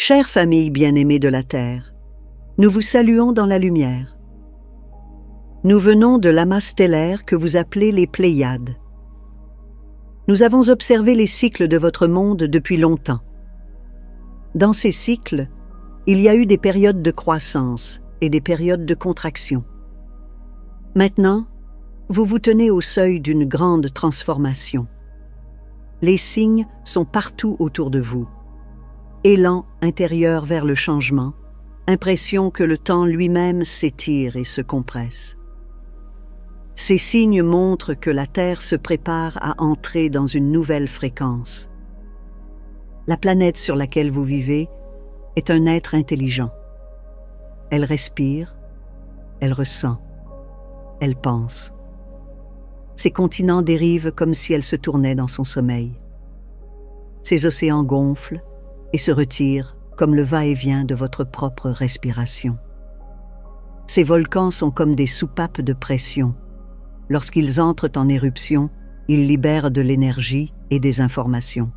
Chère famille bien-aimée de la Terre, nous vous saluons dans la lumière. Nous venons de l'amas stellaire que vous appelez les Pléiades. Nous avons observé les cycles de votre monde depuis longtemps. Dans ces cycles, il y a eu des périodes de croissance et des périodes de contraction. Maintenant, vous vous tenez au seuil d'une grande transformation. Les signes sont partout autour de vous. Élan intérieur vers le changement, impression que le temps lui-même s'étire et se compresse. Ces signes montrent que la Terre se prépare à entrer dans une nouvelle fréquence. La planète sur laquelle vous vivez est un être intelligent. Elle respire, elle ressent, elle pense. Ses continents dérivent comme si elle se tournait dans son sommeil. Ses océans gonflent et se retirent comme le va-et-vient de votre propre respiration. Ces volcans sont comme des soupapes de pression. Lorsqu'ils entrent en éruption, ils libèrent de l'énergie et des informations.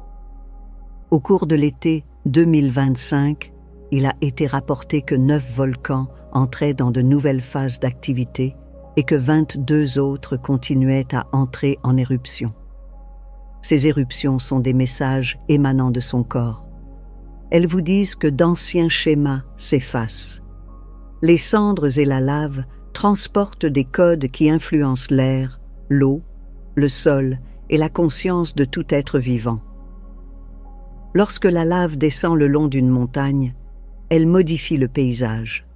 Au cours de l'été 2025, il a été rapporté que 9 volcans entraient dans de nouvelles phases d'activité et que 22 autres continuaient à entrer en éruption. Ces éruptions sont des messages émanant de son corps. Elles vous disent que d'anciens schémas s'effacent. Les cendres et la lave transportent des codes qui influencent l'air, l'eau, le sol et la conscience de tout être vivant. Lorsque la lave descend le long d'une montagne, elle modifie le paysage.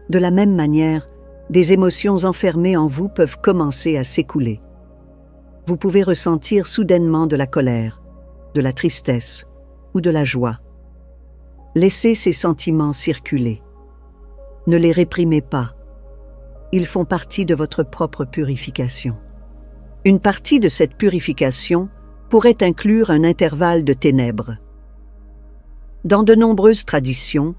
De la même manière, des émotions enfermées en vous peuvent commencer à s'écouler. Vous pouvez ressentir soudainement de la colère, de la tristesse ou de la joie. Laissez ces sentiments circuler. Ne les réprimez pas. Ils font partie de votre propre purification. Une partie de cette purification pourrait inclure un intervalle de ténèbres. Dans de nombreuses traditions,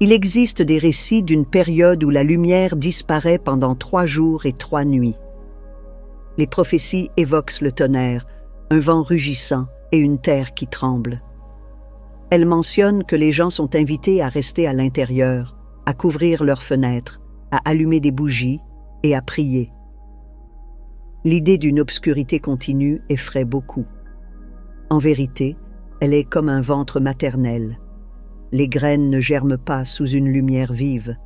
il existe des récits d'une période où la lumière disparaît pendant 3 jours et 3 nuits. Les prophéties évoquent le tonnerre, un vent rugissant et une terre qui tremble. Elles mentionnent que les gens sont invités à rester à l'intérieur, à couvrir leurs fenêtres, à allumer des bougies et à prier. L'idée d'une obscurité continue effraie beaucoup. En vérité, elle est comme un ventre maternel. Les graines ne germent pas sous une lumière vive.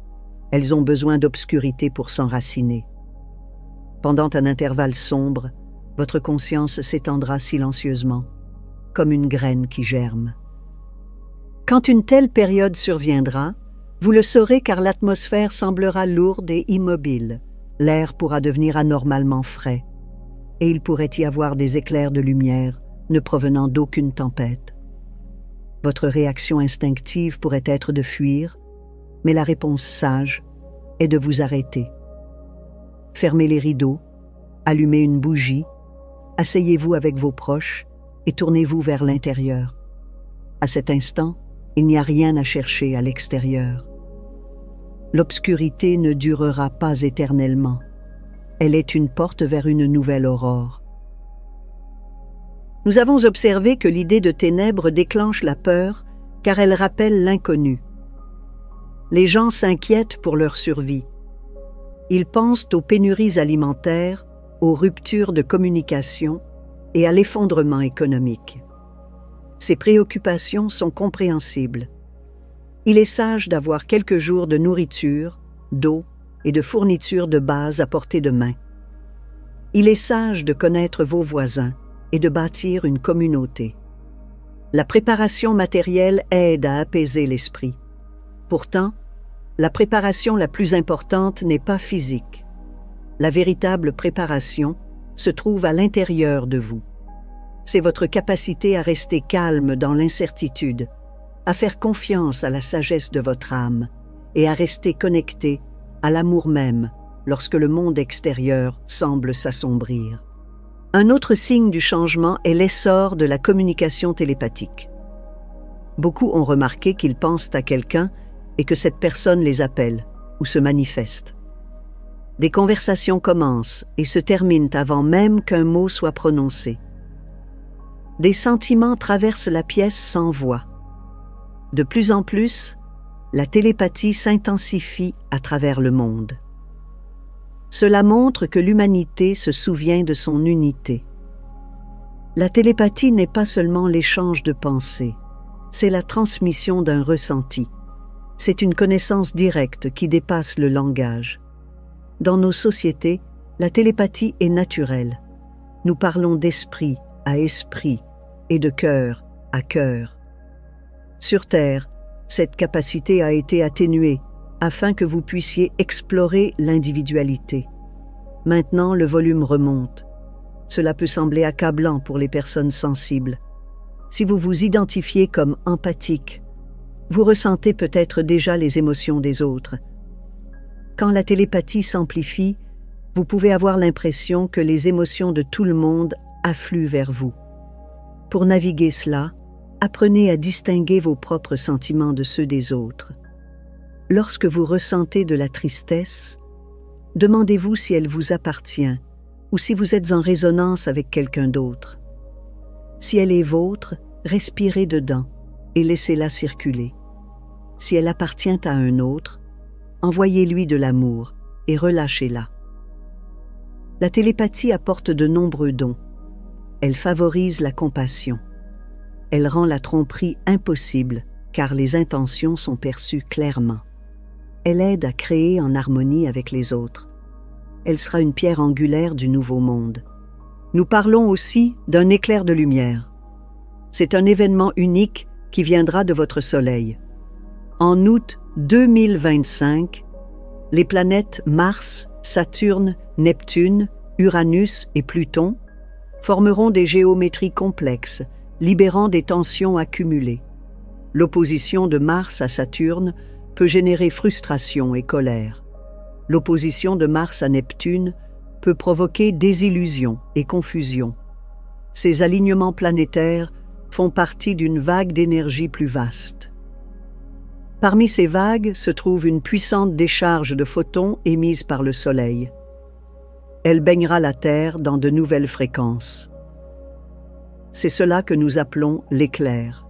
Elles ont besoin d'obscurité pour s'enraciner. Pendant un intervalle sombre, votre conscience s'étendra silencieusement, comme une graine qui germe. Quand une telle période surviendra, vous le saurez car l'atmosphère semblera lourde et immobile. L'air pourra devenir anormalement frais, et il pourrait y avoir des éclairs de lumière ne provenant d'aucune tempête. Votre réaction instinctive pourrait être de fuir, mais la réponse sage est de vous arrêter. Fermez les rideaux, allumez une bougie, asseyez-vous avec vos proches et tournez-vous vers l'intérieur. À cet instant, il n'y a rien à chercher à l'extérieur. L'obscurité ne durera pas éternellement. Elle est une porte vers une nouvelle aurore. Nous avons observé que l'idée de ténèbres déclenche la peur car elle rappelle l'inconnu. Les gens s'inquiètent pour leur survie. Ils pensent aux pénuries alimentaires, aux ruptures de communication et à l'effondrement économique. Ces préoccupations sont compréhensibles. Il est sage d'avoir quelques jours de nourriture, d'eau et de fournitures de base à portée de main. Il est sage de connaître vos voisins et de bâtir une communauté. La préparation matérielle aide à apaiser l'esprit. Pourtant, la préparation la plus importante n'est pas physique. La véritable préparation se trouve à l'intérieur de vous. C'est votre capacité à rester calme dans l'incertitude, à faire confiance à la sagesse de votre âme et à rester connecté à l'amour même lorsque le monde extérieur semble s'assombrir. Un autre signe du changement est l'essor de la communication télépathique. Beaucoup ont remarqué qu'ils pensent à quelqu'un et que cette personne les appelle ou se manifeste. Des conversations commencent et se terminent avant même qu'un mot soit prononcé. Des sentiments traversent la pièce sans voix. De plus en plus, la télépathie s'intensifie à travers le monde. Cela montre que l'humanité se souvient de son unité. La télépathie n'est pas seulement l'échange de pensées, c'est la transmission d'un ressenti. C'est une connaissance directe qui dépasse le langage. Dans nos sociétés, la télépathie est naturelle. Nous parlons d'esprit à esprit et de cœur à cœur. Sur Terre, cette capacité a été atténuée afin que vous puissiez explorer l'individualité. Maintenant, le volume remonte. Cela peut sembler accablant pour les personnes sensibles. Si vous vous identifiez comme empathique, vous ressentez peut-être déjà les émotions des autres. Quand la télépathie s'amplifie, vous pouvez avoir l'impression que les émotions de tout le monde affluent vers vous. Pour naviguer cela, apprenez à distinguer vos propres sentiments de ceux des autres. Lorsque vous ressentez de la tristesse, demandez-vous si elle vous appartient ou si vous êtes en résonance avec quelqu'un d'autre. Si elle est vôtre, respirez dedans et laissez-la circuler. Si elle appartient à un autre, envoyez-lui de l'amour et relâchez-la. La télépathie apporte de nombreux dons. Elle favorise la compassion. Elle rend la tromperie impossible car les intentions sont perçues clairement. Elle aide à créer en harmonie avec les autres. Elle sera une pierre angulaire du nouveau monde. Nous parlons aussi d'un éclair de lumière. C'est un événement unique qui viendra de votre Soleil. En août 2025, les planètes Mars, Saturne, Neptune, Uranus et Pluton formeront des géométries complexes, libérant des tensions accumulées. L'opposition de Mars à Saturne peut générer frustration et colère. L'opposition de Mars à Neptune peut provoquer désillusion et confusion. Ces alignements planétaires font partie d'une vague d'énergie plus vaste. Parmi ces vagues se trouve une puissante décharge de photons émise par le Soleil. Elle baignera la Terre dans de nouvelles fréquences. C'est cela que nous appelons l'éclair.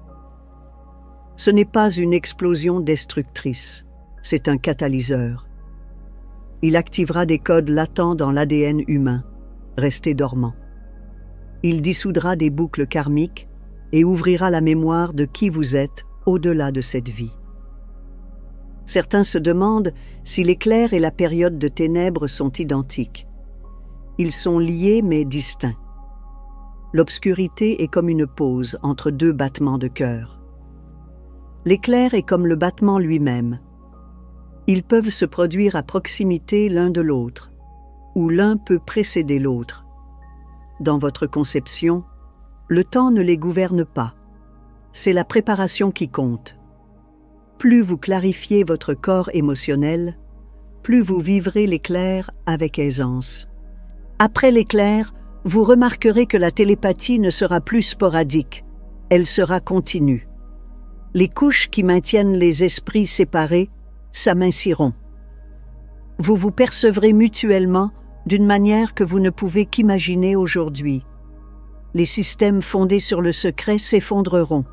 Ce n'est pas une explosion destructrice, c'est un catalyseur. Il activera des codes latents dans l'ADN humain, restés dormants. Il dissoudra des boucles karmiques et ouvrira la mémoire de qui vous êtes au-delà de cette vie. Certains se demandent si l'éclair et la période de ténèbres sont identiques. Ils sont liés mais distincts. L'obscurité est comme une pause entre deux battements de cœur. L'éclair est comme le battement lui-même. Ils peuvent se produire à proximité l'un de l'autre, ou l'un peut précéder l'autre. Dans votre conception, le temps ne les gouverne pas. C'est la préparation qui compte. Plus vous clarifiez votre corps émotionnel, plus vous vivrez l'éclair avec aisance. Après l'éclair, vous remarquerez que la télépathie ne sera plus sporadique, elle sera continue. Les couches qui maintiennent les esprits séparés s'aminciront. Vous vous percevrez mutuellement d'une manière que vous ne pouvez qu'imaginer aujourd'hui. Les systèmes fondés sur le secret s'effondreront.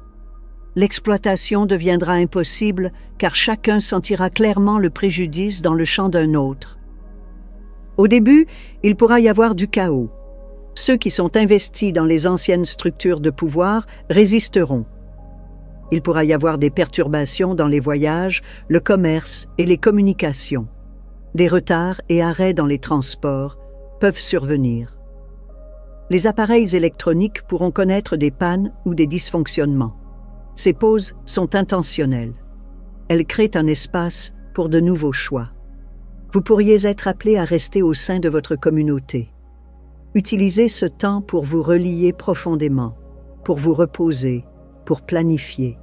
L'exploitation deviendra impossible car chacun sentira clairement le préjudice dans le champ d'un autre. Au début, il pourra y avoir du chaos. Ceux qui sont investis dans les anciennes structures de pouvoir résisteront. Il pourra y avoir des perturbations dans les voyages, le commerce et les communications. Des retards et arrêts dans les transports peuvent survenir. Les appareils électroniques pourront connaître des pannes ou des dysfonctionnements. Ces pauses sont intentionnelles. Elles créent un espace pour de nouveaux choix. Vous pourriez être appelé à rester au sein de votre communauté. Utilisez ce temps pour vous relier profondément, pour vous reposer, pour planifier.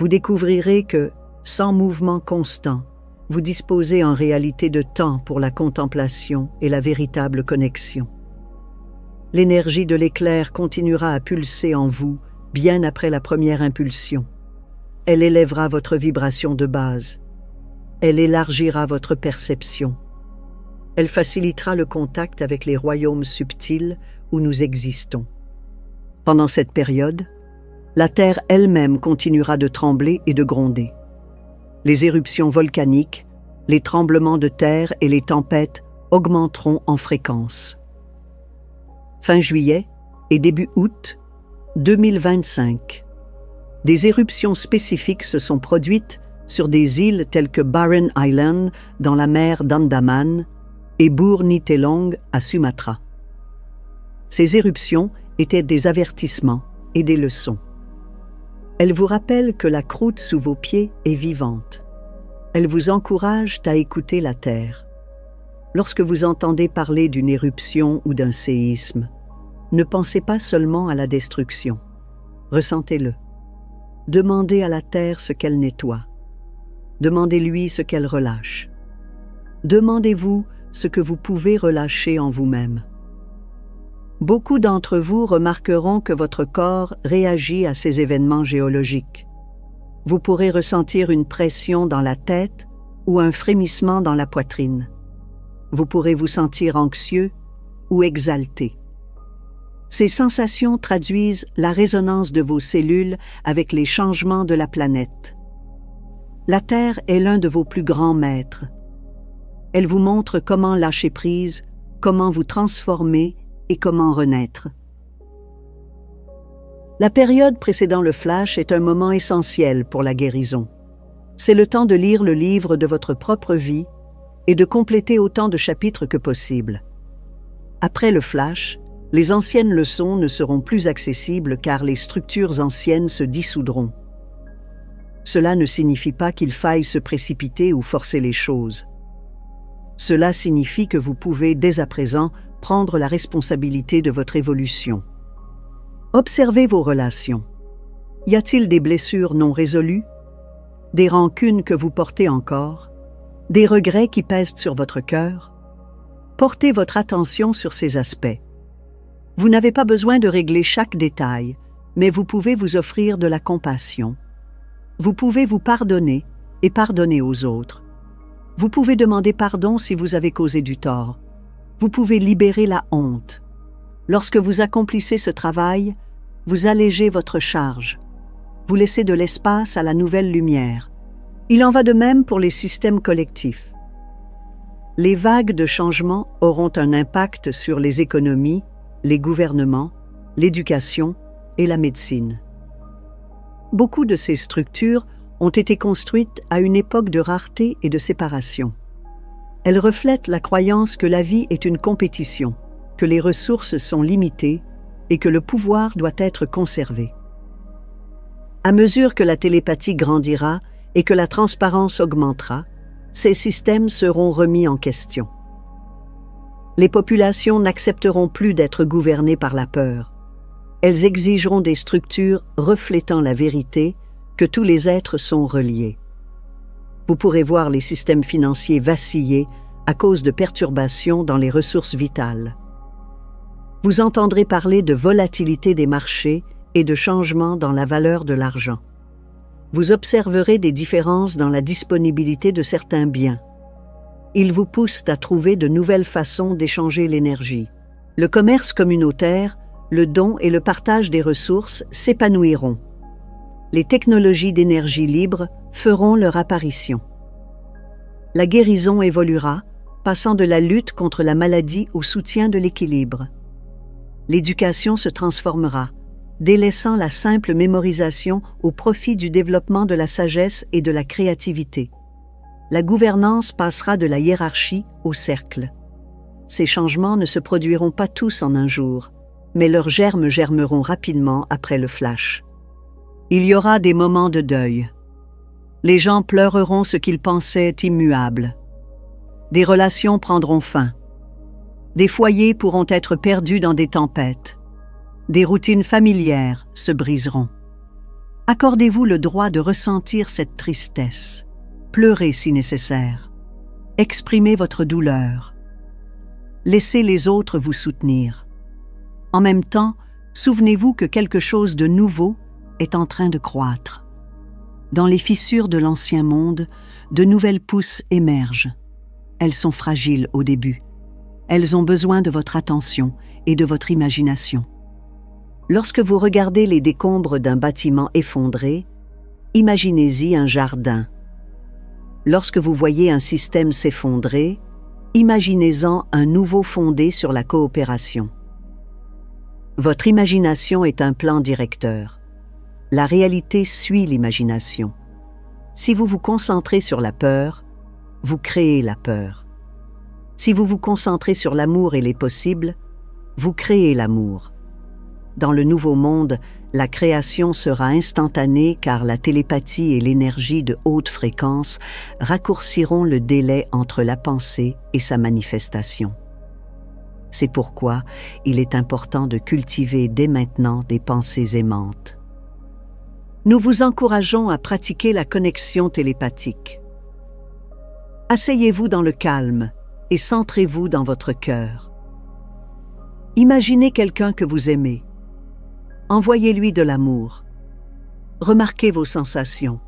Vous découvrirez que, sans mouvement constant, vous disposez en réalité de temps pour la contemplation et la véritable connexion. L'énergie de l'éclair continuera à pulser en vous bien après la première impulsion. Elle élèvera votre vibration de base. Elle élargira votre perception. Elle facilitera le contact avec les royaumes subtils où nous existons. Pendant cette période, la Terre elle-même continuera de trembler et de gronder. Les éruptions volcaniques, les tremblements de terre et les tempêtes augmenteront en fréquence. Fin juillet et début août 2025, des éruptions spécifiques se sont produites sur des îles telles que Barren Island dans la mer d'Andaman et Burni Telong à Sumatra. Ces éruptions étaient des avertissements et des leçons. Elles vous rappellent que la croûte sous vos pieds est vivante. Elles vous encouragent à écouter la terre. Lorsque vous entendez parler d'une éruption ou d'un séisme, ne pensez pas seulement à la destruction. Ressentez-le. Demandez à la terre ce qu'elle nettoie. Demandez-lui ce qu'elle relâche. Demandez-vous ce que vous pouvez relâcher en vous-même. Beaucoup d'entre vous remarqueront que votre corps réagit à ces événements géologiques. Vous pourrez ressentir une pression dans la tête ou un frémissement dans la poitrine. Vous pourrez vous sentir anxieux ou exalté. Ces sensations traduisent la résonance de vos cellules avec les changements de la planète. La Terre est l'un de vos plus grands maîtres. Elle vous montre comment lâcher prise, comment vous transformer et comment renaître. La période précédant le flash est un moment essentiel pour la guérison. C'est le temps de lire le livre de votre propre vie et de compléter autant de chapitres que possible. Après le flash, les anciennes leçons ne seront plus accessibles car les structures anciennes se dissoudront. Cela ne signifie pas qu'il faille se précipiter ou forcer les choses. Cela signifie que vous pouvez dès à présent prendre la responsabilité de votre évolution. Observez vos relations. Y a-t-il des blessures non résolues? Des rancunes que vous portez encore? Des regrets qui pèsent sur votre cœur? Portez votre attention sur ces aspects. Vous n'avez pas besoin de régler chaque détail, mais vous pouvez vous offrir de la compassion. Vous pouvez vous pardonner et pardonner aux autres. Vous pouvez demander pardon si vous avez causé du tort. Vous pouvez libérer la honte. Lorsque vous accomplissez ce travail, vous allégez votre charge. Vous laissez de l'espace à la nouvelle lumière. Il en va de même pour les systèmes collectifs. Les vagues de changement auront un impact sur les économies, les gouvernements, l'éducation et la médecine. Beaucoup de ces structures ont été construites à une époque de rareté et de séparation. Elles reflètent la croyance que la vie est une compétition, que les ressources sont limitées et que le pouvoir doit être conservé. À mesure que la télépathie grandira et que la transparence augmentera, ces systèmes seront remis en question. Les populations n'accepteront plus d'être gouvernées par la peur. Elles exigeront des structures reflétant la vérité que tous les êtres sont reliés. Vous pourrez voir les systèmes financiers vaciller à cause de perturbations dans les ressources vitales. Vous entendrez parler de volatilité des marchés et de changements dans la valeur de l'argent. Vous observerez des différences dans la disponibilité de certains biens. Ils vous poussent à trouver de nouvelles façons d'échanger l'énergie. Le commerce communautaire, le don et le partage des ressources s'épanouiront. Les technologies d'énergie libre feront leur apparition. La guérison évoluera, passant de la lutte contre la maladie au soutien de l'équilibre. L'éducation se transformera, délaissant la simple mémorisation au profit du développement de la sagesse et de la créativité. La gouvernance passera de la hiérarchie au cercle. Ces changements ne se produiront pas tous en un jour, mais leurs germes germeront rapidement après le flash. Il y aura des moments de deuil. Les gens pleureront ce qu'ils pensaient immuable. Des relations prendront fin. Des foyers pourront être perdus dans des tempêtes. Des routines familières se briseront. Accordez-vous le droit de ressentir cette tristesse. Pleurez si nécessaire. Exprimez votre douleur. Laissez les autres vous soutenir. En même temps, souvenez-vous que quelque chose de nouveau est en train de croître. Dans les fissures de l'ancien monde, de nouvelles pousses émergent. Elles sont fragiles au début. Elles ont besoin de votre attention et de votre imagination. Lorsque vous regardez les décombres d'un bâtiment effondré, imaginez-y un jardin. Lorsque vous voyez un système s'effondrer, imaginez-en un nouveau fondé sur la coopération. Votre imagination est un plan directeur. La réalité suit l'imagination. Si vous vous concentrez sur la peur, vous créez la peur. Si vous vous concentrez sur l'amour et les possibles, vous créez l'amour. Dans le nouveau monde, la création sera instantanée car la télépathie et l'énergie de haute fréquence raccourciront le délai entre la pensée et sa manifestation. C'est pourquoi il est important de cultiver dès maintenant des pensées aimantes. Nous vous encourageons à pratiquer la connexion télépathique. Asseyez-vous dans le calme et centrez-vous dans votre cœur. Imaginez quelqu'un que vous aimez. Envoyez-lui de l'amour. Remarquez vos sensations.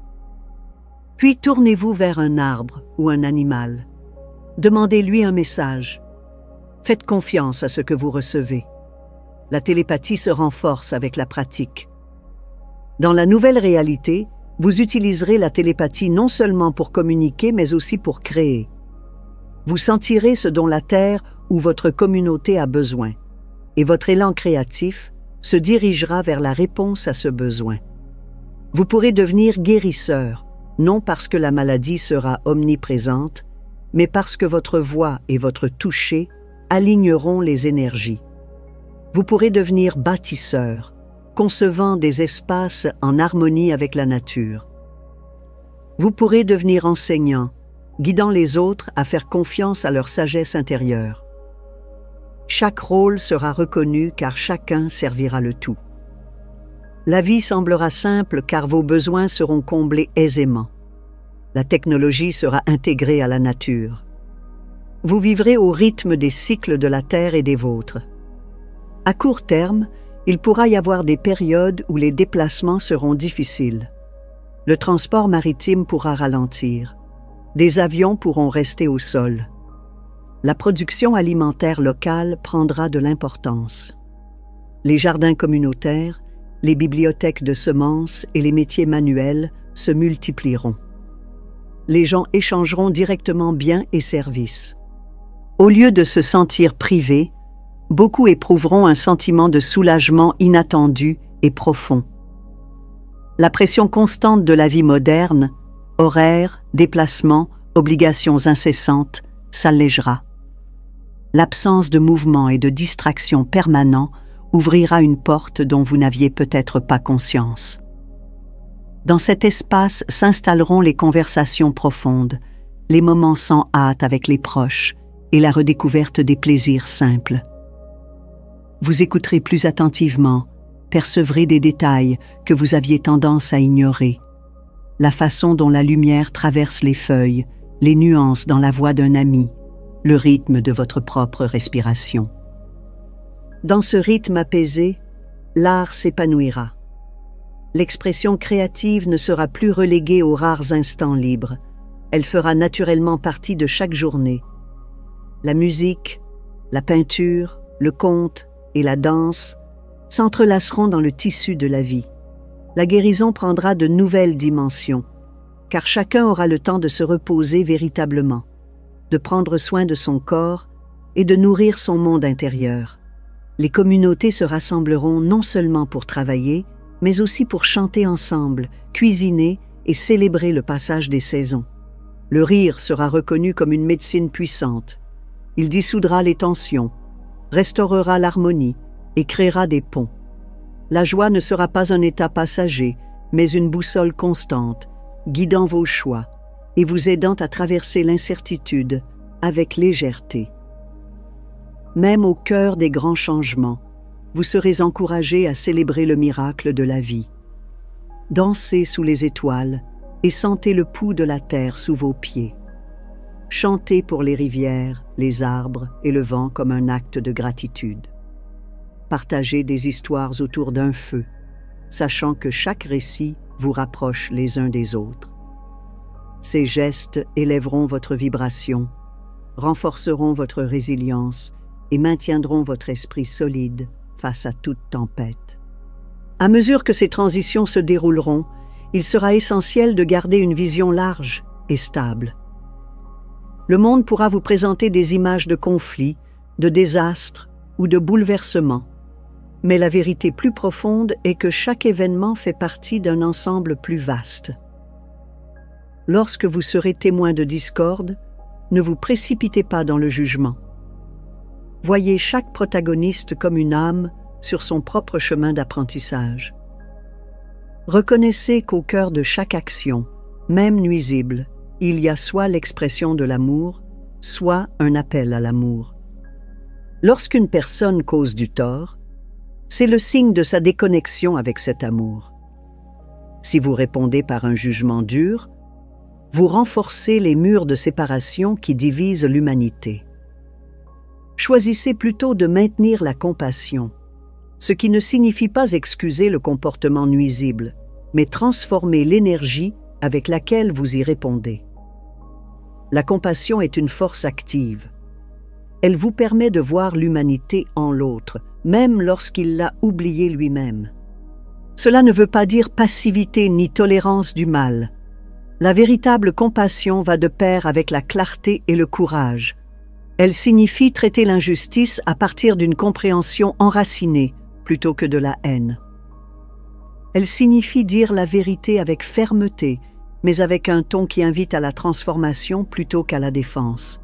Puis tournez-vous vers un arbre ou un animal. Demandez-lui un message. Faites confiance à ce que vous recevez. La télépathie se renforce avec la pratique. Dans la nouvelle réalité, vous utiliserez la télépathie non seulement pour communiquer, mais aussi pour créer. Vous sentirez ce dont la Terre ou votre communauté a besoin, et votre élan créatif se dirigera vers la réponse à ce besoin. Vous pourrez devenir guérisseur, non parce que la maladie sera omniprésente, mais parce que votre voix et votre toucher aligneront les énergies. Vous pourrez devenir bâtisseur, concevant des espaces en harmonie avec la nature. Vous pourrez devenir enseignant, guidant les autres à faire confiance à leur sagesse intérieure. Chaque rôle sera reconnu car chacun servira le tout. La vie semblera simple car vos besoins seront comblés aisément. La technologie sera intégrée à la nature. Vous vivrez au rythme des cycles de la Terre et des vôtres. À court terme, il pourra y avoir des périodes où les déplacements seront difficiles. Le transport maritime pourra ralentir. Des avions pourront rester au sol. La production alimentaire locale prendra de l'importance. Les jardins communautaires, les bibliothèques de semences et les métiers manuels se multiplieront. Les gens échangeront directement biens et services. Au lieu de se sentir privés, beaucoup éprouveront un sentiment de soulagement inattendu et profond. La pression constante de la vie moderne, horaires, déplacements, obligations incessantes, s'allégera. L'absence de mouvement et de distraction permanent ouvrira une porte dont vous n'aviez peut-être pas conscience. Dans cet espace s'installeront les conversations profondes, les moments sans hâte avec les proches et la redécouverte des plaisirs simples. Vous écouterez plus attentivement, percevrez des détails que vous aviez tendance à ignorer. La façon dont la lumière traverse les feuilles, les nuances dans la voix d'un ami, le rythme de votre propre respiration. Dans ce rythme apaisé, l'art s'épanouira. L'expression créative ne sera plus reléguée aux rares instants libres. Elle fera naturellement partie de chaque journée. La musique, la peinture, le conte et la danse s'entrelaceront dans le tissu de la vie. La guérison prendra de nouvelles dimensions, car chacun aura le temps de se reposer véritablement, de prendre soin de son corps et de nourrir son monde intérieur. Les communautés se rassembleront non seulement pour travailler, mais aussi pour chanter ensemble, cuisiner et célébrer le passage des saisons. Le rire sera reconnu comme une médecine puissante. Il dissoudra les tensions, restaurera l'harmonie et créera des ponts. La joie ne sera pas un état passager, mais une boussole constante, guidant vos choix et vous aidant à traverser l'incertitude avec légèreté. Même au cœur des grands changements, vous serez encouragés à célébrer le miracle de la vie. Dansez sous les étoiles et sentez le pouls de la terre sous vos pieds. Chantez pour les rivières, les arbres et le vent comme un acte de gratitude. Partagez des histoires autour d'un feu, sachant que chaque récit vous rapproche les uns des autres. Ces gestes élèveront votre vibration, renforceront votre résilience et maintiendront votre esprit solide face à toute tempête. À mesure que ces transitions se dérouleront, il sera essentiel de garder une vision large et stable. Le monde pourra vous présenter des images de conflits, de désastres ou de bouleversements, mais la vérité plus profonde est que chaque événement fait partie d'un ensemble plus vaste. Lorsque vous serez témoin de discorde, ne vous précipitez pas dans le jugement. Voyez chaque protagoniste comme une âme sur son propre chemin d'apprentissage. Reconnaissez qu'au cœur de chaque action, même nuisible, il y a soit l'expression de l'amour, soit un appel à l'amour. Lorsqu'une personne cause du tort, c'est le signe de sa déconnexion avec cet amour. Si vous répondez par un jugement dur, vous renforcez les murs de séparation qui divisent l'humanité. Choisissez plutôt de maintenir la compassion, ce qui ne signifie pas excuser le comportement nuisible, mais transformer l'énergie avec laquelle vous y répondez. La compassion est une force active. Elle vous permet de voir l'humanité en l'autre, même lorsqu'il l'a oublié lui-même. Cela ne veut pas dire passivité ni tolérance du mal. La véritable compassion va de pair avec la clarté et le courage. Elle signifie traiter l'injustice à partir d'une compréhension enracinée plutôt que de la haine. Elle signifie dire la vérité avec fermeté, mais avec un ton qui invite à la transformation plutôt qu'à la défense.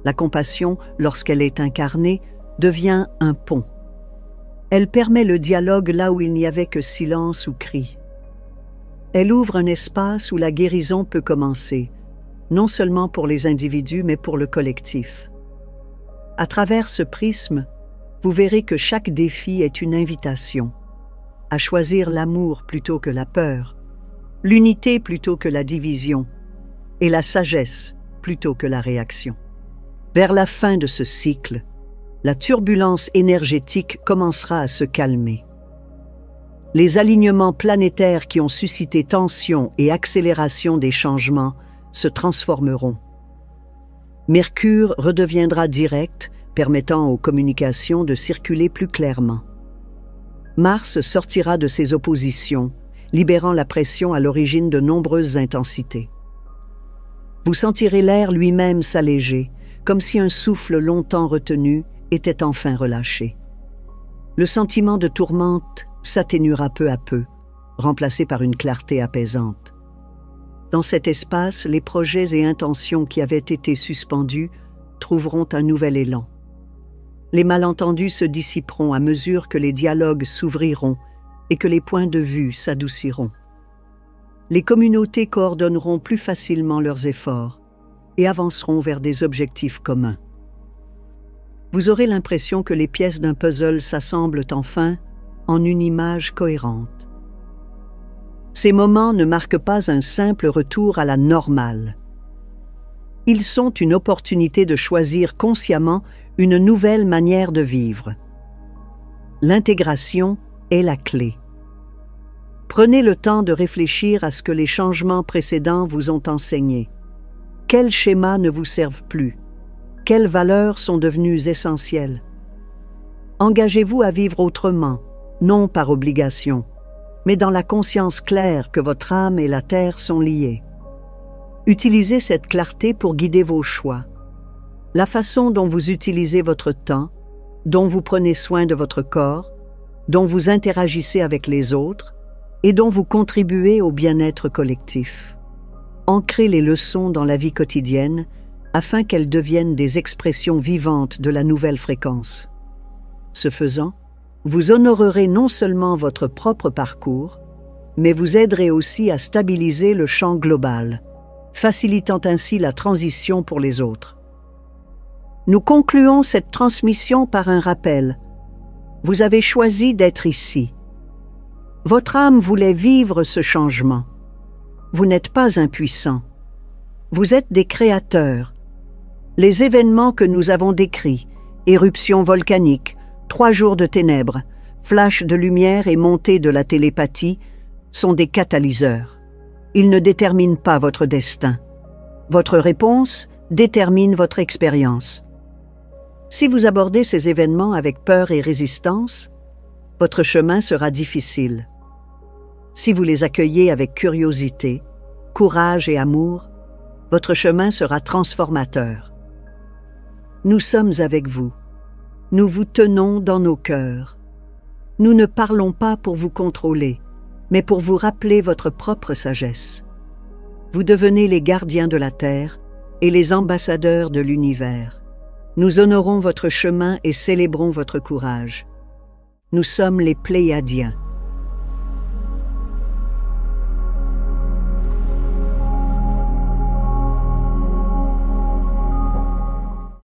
La compassion, lorsqu'elle est incarnée, devient un pont. Elle permet le dialogue là où il n'y avait que silence ou cri. Elle ouvre un espace où la guérison peut commencer, non seulement pour les individus, mais pour le collectif. À travers ce prisme, vous verrez que chaque défi est une invitation à choisir l'amour plutôt que la peur, l'unité plutôt que la division, et la sagesse plutôt que la réaction. Vers la fin de ce cycle, la turbulence énergétique commencera à se calmer. Les alignements planétaires qui ont suscité tension et accélération des changements se transformeront. Mercure redeviendra direct, permettant aux communications de circuler plus clairement. Mars sortira de ses oppositions, libérant la pression à l'origine de nombreuses intensités. Vous sentirez l'air lui-même s'alléger, comme si un souffle longtemps retenu était enfin relâché. Le sentiment de tourmente s'atténuera peu à peu, remplacé par une clarté apaisante. Dans cet espace, les projets et intentions qui avaient été suspendus trouveront un nouvel élan. Les malentendus se dissiperont à mesure que les dialogues s'ouvriront et que les points de vue s'adouciront. Les communautés coordonneront plus facilement leurs efforts et avanceront vers des objectifs communs. Vous aurez l'impression que les pièces d'un puzzle s'assemblent enfin en une image cohérente. Ces moments ne marquent pas un simple retour à la normale. Ils sont une opportunité de choisir consciemment une nouvelle manière de vivre. L'intégration est la clé. Prenez le temps de réfléchir à ce que les changements précédents vous ont enseigné. Quels schémas ne vous servent plus? Quelles valeurs sont devenues essentielles? Engagez-vous à vivre autrement, non par obligation, mais dans la conscience claire que votre âme et la terre sont liées. Utilisez cette clarté pour guider vos choix. La façon dont vous utilisez votre temps, dont vous prenez soin de votre corps, dont vous interagissez avec les autres et dont vous contribuez au bien-être collectif. Ancrez les leçons dans la vie quotidienne afin qu'elles deviennent des expressions vivantes de la nouvelle fréquence. Ce faisant, vous honorerez non seulement votre propre parcours, mais vous aiderez aussi à stabiliser le champ global, facilitant ainsi la transition pour les autres. Nous concluons cette transmission par un rappel. Vous avez choisi d'être ici. Votre âme voulait vivre ce changement. Vous n'êtes pas impuissant. Vous êtes des créateurs. Les événements que nous avons décrits, éruptions volcaniques, 3 jours de ténèbres, flash de lumière et montée de la télépathie, sont des catalyseurs. Ils ne déterminent pas votre destin. Votre réponse détermine votre expérience. Si vous abordez ces événements avec peur et résistance, Votre chemin sera difficile. Si vous les accueillez avec curiosité, courage et amour, votre chemin sera transformateur. Nous sommes avec vous. Nous vous tenons dans nos cœurs. Nous ne parlons pas pour vous contrôler, mais pour vous rappeler votre propre sagesse. Vous devenez les gardiens de la terre et les ambassadeurs de l'univers. Nous honorons votre chemin et célébrons votre courage. Nous sommes les Pléiadiens.